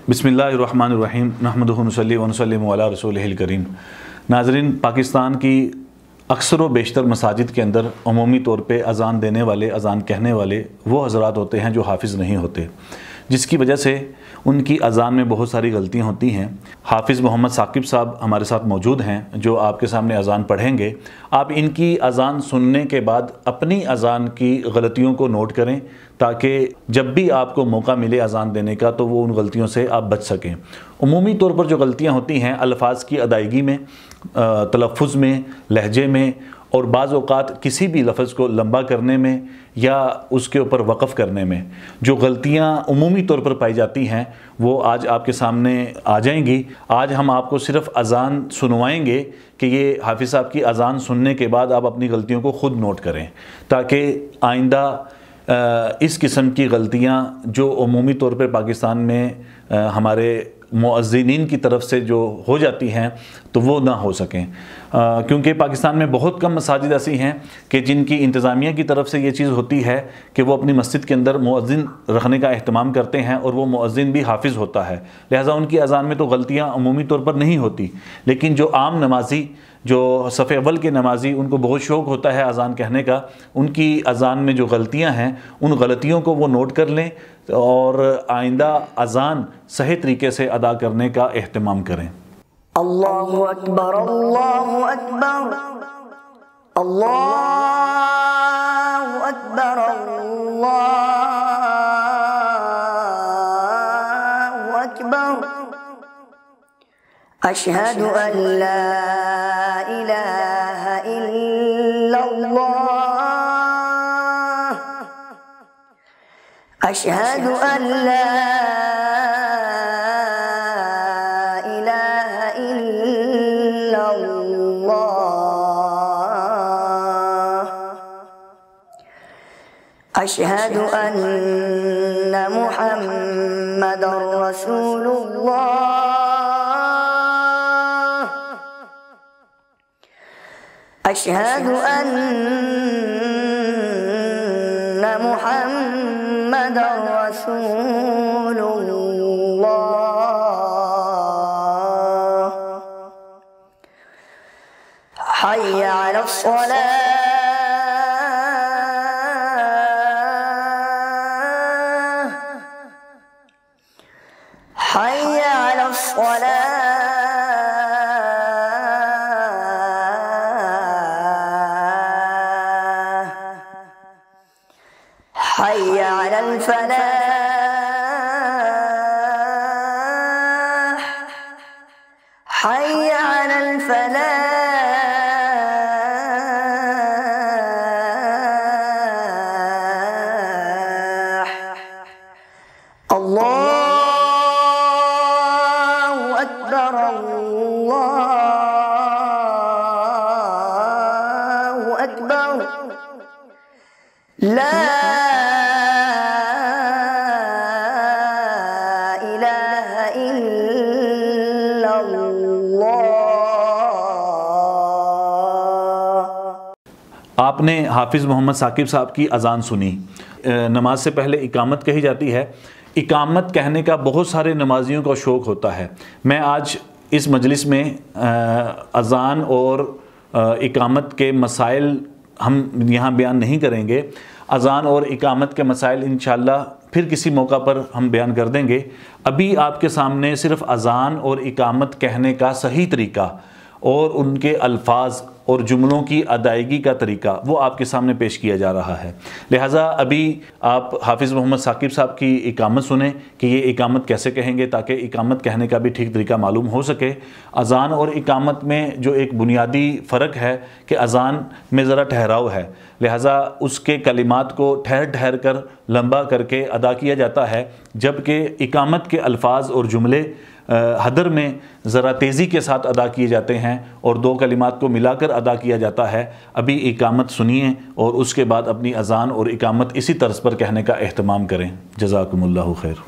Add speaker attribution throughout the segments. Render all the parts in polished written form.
Speaker 1: بسم اللہ الرحمن الرحیم نحمدہ ونصلی ونسلم علی رسولہ الکریم۔ ناظرین، پاکستان کی اکثر و بیشتر مساجد کے اندر عمومی طور پہ اذان دینے والے، اذان کہنے والے وہ حضرات ہوتے ہیں جو حافظ نہیں ہوتے، جس کی وجہ سے ان کی اذان میں بہت ساری غلطیاں ہوتی ہیں۔ حافظ محمد ثاقب صاحب ہمارے ساتھ موجود ہیں جو آپ کے سامنے اذان پڑھیں گے۔ آپ ان کی اذان سننے کے بعد اپنی اذان کی غلطیوں کو نوٹ کریں تاکہ جب بھی آپ کو موقع ملے اذان دینے کا تو وہ ان غلطیوں سے آپ بچ سکیں۔ عمومی طور پر جو غلطیاں ہوتی ہیں الفاظ کی ادائیگی میں، تلفظ میں، لہجے میں، اور بعض اوقات کسی بھی لفظ کو لمبا کرنے میں یا اس کے اوپر وقف کرنے میں جو غلطیاں عمومی طور پر پائی جاتی ہیں وہ آج آپ کے سامنے آ جائیں گی۔ آج ہم آپ کو صرف اذان سنوائیں گے کہ یہ حافظ صاحب کی اذان سننے کے بعد آپ اپنی غلطیوں کو خود نوٹ کریں تاکہ آئندہ اس قسم کی غلطیاں جو عمومی طور پر پاکستان میں ہمارے مؤذنین کی طرف سے جو ہو جاتی ہیں تو وہ نہ ہو سکیں، کیونکہ پاکستان میں بہت کم مساجد ایسی ہیں کہ جن کی انتظامیہ کی طرف سے یہ چیز ہوتی ہے کہ وہ اپنی مسجد کے اندر مؤذن رکھنے کا اہتمام کرتے ہیں اور وہ مؤذن بھی حافظ ہوتا ہے، لہٰذا ان کی اذان میں تو غلطیاں عمومی طور پر نہیں ہوتی۔ لیکن جو عام نمازی، جو صف اول کے نمازی، ان کو بہت شوق ہوتا ہے اذان کہنے کا، ان کی اذان میں جو غلطیاں ہیں ان غلطیوں کو وہ نوٹ کر لیں اور آئندہ اذان صحیح طریقے سے ادا کرنے کا اہتمام کریں۔
Speaker 2: اللہ اکبر، اللہ اکبر، اللہ اکبر، اللہ اکبر، اشہد ان لا الہ الا اللہ، اشہد ان لا الہ الا اللہ، اشہد ان محمد رسول اللہ، اشہد ان محمد رسول اللہ، حی علی الصلاة، حی علی الصلاة، حی علی الفلاح، حی علی الفلاح، اللہ اکبر، اللہ اکبر، لا الہ الا اللہ۔
Speaker 1: آپ نے حافظ محمد ثاقب صاحب کی اذان سنی۔ نماز سے پہلے اقامت کہی جاتی ہے۔ اقامت کہنے کا بہت سارے نمازیوں کا شوق ہوتا ہے۔ میں آج اس مجلس میں اذان اور اقامت کے مسائل ہم یہاں بیان نہیں کریں گے۔ اذان اور اقامت کے مسائل انشاءاللہ پھر کسی موقع پر ہم بیان کر دیں گے۔ ابھی آپ کے سامنے صرف اذان اور اقامت کہنے کا صحیح طریقہ اور ان کے الفاظ اور جملوں کی ادائیگی کا طریقہ وہ آپ کے سامنے پیش کیا جا رہا ہے، لہٰذا ابھی آپ حافظ محمد ثاقب صاحب کی اقامت سنیں کہ یہ اقامت کیسے کہیں گے تاکہ اقامت کہنے کا بھی ٹھیک طریقہ معلوم ہو سکے۔ اذان اور اقامت میں جو ایک بنیادی فرق ہے کہ اذان میں ذرا ٹھہراؤ ہے، لہٰذا اس کے کلمات کو ٹھہر ٹھہر کر لمبا کر کے ادا کیا جاتا ہے، جبکہ اقامت کے الفاظ اور جملے حدر میں ذرا تیزی کے ساتھ ادا کیے جاتے ہیں اور دو کلمات کو ملا کر ادا کیا جاتا ہے۔ ابھی اقامت سنیے اور اس کے بعد اپنی اذان اور اقامت اسی طرز پر کہنے کا اہتمام کریں۔ جزاکم اللہ خیر۔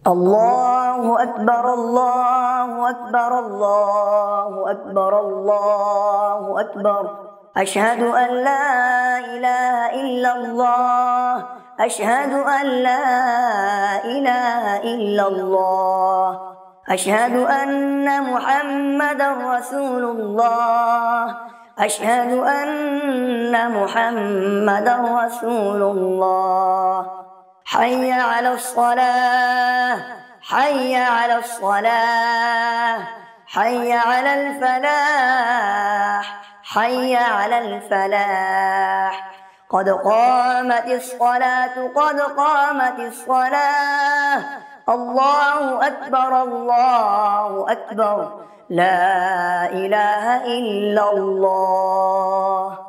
Speaker 2: اللہ اکبر، اللہ اکبر، اللہ اکبر، اللہ اکبر، اشہد ان لا الہ الا اللہ، أشهد أن لا إله إلا الله أشهد أن محمدا رسول الله أشهد أن محمدا رسول الله حي على الصلاة حي على الصلاة حي على الفلاح حي على الفلاح قد قامت الصلاة قد قامت الصلاة الله أكبر الله أكبر لا إله إلا الله